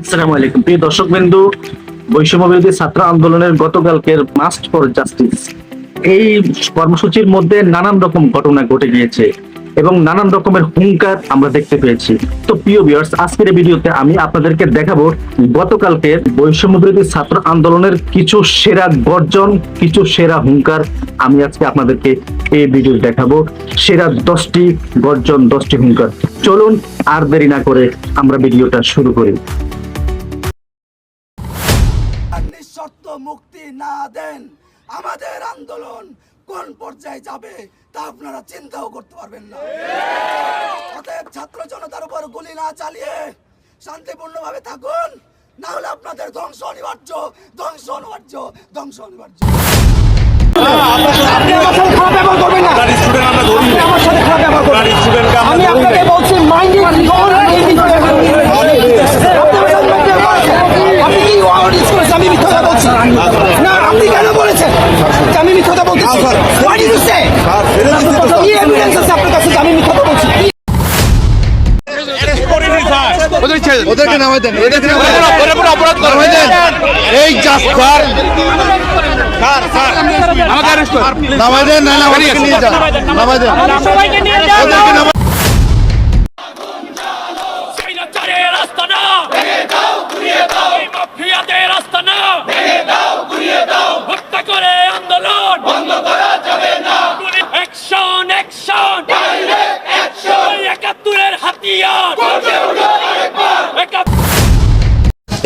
আসসালামু আলাইকুম প্রিয় দর্শক বিন্দু। বৈষম্য বিরোধী ছাত্র আন্দোলনের গতকালকের মাস্ট ফর জাস্টিস এই কর্মসূচির মধ্যে নানান রকম ঘটনা ঘটে গিয়েছে এবং নানান রকমের হুঙ্কার আমরা দেখতে পেয়েছি। তো প্রিয় ভিউয়ার্স, আজকের এই ভিডিওতে আমি আপনাদেরকে দেখাবো গতকালকের বৈষম্য বিরোধী ছাত্র আন্দোলনের কিছু সেরা গর্জন, কিছু সেরা হুঙ্কার আমি আজকে আপনাদেরকে এই ভিডিও দেখাবো। সেরা 10টি গর্জন, 10টি হুঙ্কার। চলুন আর দেরি না করে আমরা ভিডিওটা শুরু করি। নিঃশর্ত মুক্তি না দেন, আমাদের আন্দোলন কোন পর্যায়ে যাবে তা আপনারা চিন্তাও করতে পারবেন না। অতএব ছাত্র জনতার উপর গুলি না চালিয়ে শান্তিপূর্ণভাবে থাকুন, না হলে আপনাদের ধ্বংস অনিবার্য, ধ্বংস অনিবার্য, ধ্বংস অনিবার্য। আমি আপনাকে বলছি আমি মিথ্যা বলছি না। আপনি কেন বলেছেন আমি মিথ্যা বলতেছি? হোয়াট ইজ ইট সে? কি এভিডেন্স আছে আপনার কাছে আমি মিথ্যা বলছি? ওদেরকে নামাই দেন, এদেরকে অপরাধ নামাই দেন। এই জাস্কার নামাই দেন, না না ওদেরকে নিয়ে যান, নামাই দেন, ওদেরকে নামাই।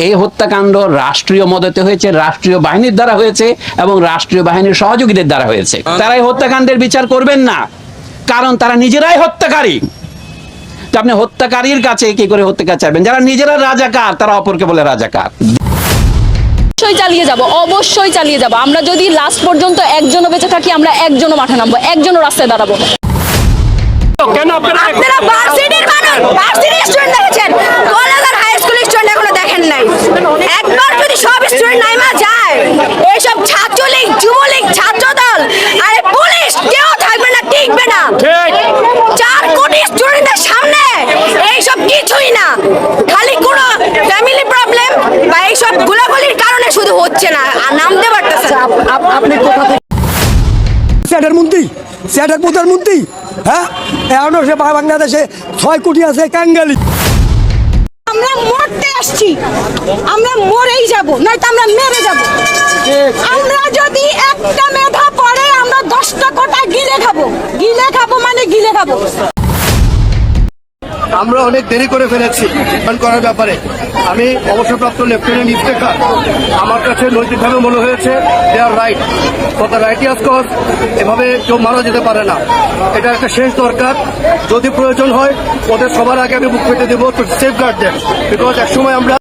এই হত্যাকাণ্ড রাষ্ট্রীয় মদতে হয়েছে, রাষ্ট্রীয় বাহিনীর দ্বারা হয়েছে এবং রাষ্ট্রীয় বাহিনীর সহযোগীদের দ্বারা হয়েছে। তারা এই হত্যাকাণ্ডের বিচার করবেন না, কারণ তারা নিজেরাই হত্যাকারী। তো আপনি হত্যাকারীর কাছে কি করে হত্যাকার চাইবেন? যারা নিজেরা রাজাকার তারা অপরকে বলে রাজাকার। চালিয়ে যাব, অবশ্যই চালিয়ে যাব। আমরা যদি লাস্ট পর্যন্ত একজনও বেঁচে থাকি, আমরা একজনও মাঠে নামবো, একজনও রাস্তায় দাঁড়াবো। কেন আপনারা ভার্সিটির মানুষ, ভার্সিটির স্টুডেন্ট দেখেছেন, কলেজ আর হাই স্কুলের স্টুডেন্ট এখনো দেখেন নাই। একবার যদি সব স্টুডেন্ট নাইমা যায়, এইসব ছাত্রলীগ, যুবলীগ, ছাত্রদল আর পুলিশ কেউ থাকবে না, টিকবে না। 4 কোটি স্টুডেন্টের সামনে এইসব কিছুই না, খালি কোনো ফ্যামিলি প্রবলেম বা এইসব গুলাগুলির কারণে শুধু হচ্ছে না, আর নামতে পারতেছে। আপনি কোথা থেকে স্যাটের মন্ত্রী, স্যাটের প্রধানমন্ত্রী? হ্যাঁ, এখনো সে বাংলাদেশে 6 কোটি আছে কাঙ্গালি। আমরা মরতে আসছি, আমরা মরেই যাব, নয়তো আমরা মেরে যাব। আমরা যদি একটা মেধা পড়ে আমরা 10টা কোটা গিলে খাবো, গিলে খাবো মানে গিলে খাবো। আমরা অনেক দেরি করে ফেলেছি করার ব্যাপারে। আমি অবসরপ্রাপ্ত লেফটেন্যান্ট ইন্সপেক্টর, আমার কাছে নৈতিকভাবে মনে হয়েছে they are right for the righteous cause. এভাবে কেউ মারা যেতে পারে না, এটা একটা শেষ দরকার। যদি প্রয়োজন হয় ওদের সবার আগে আমি বুক পেতে দেবো টু সেফগার্ড দেম, বিকজ একসময় আমরা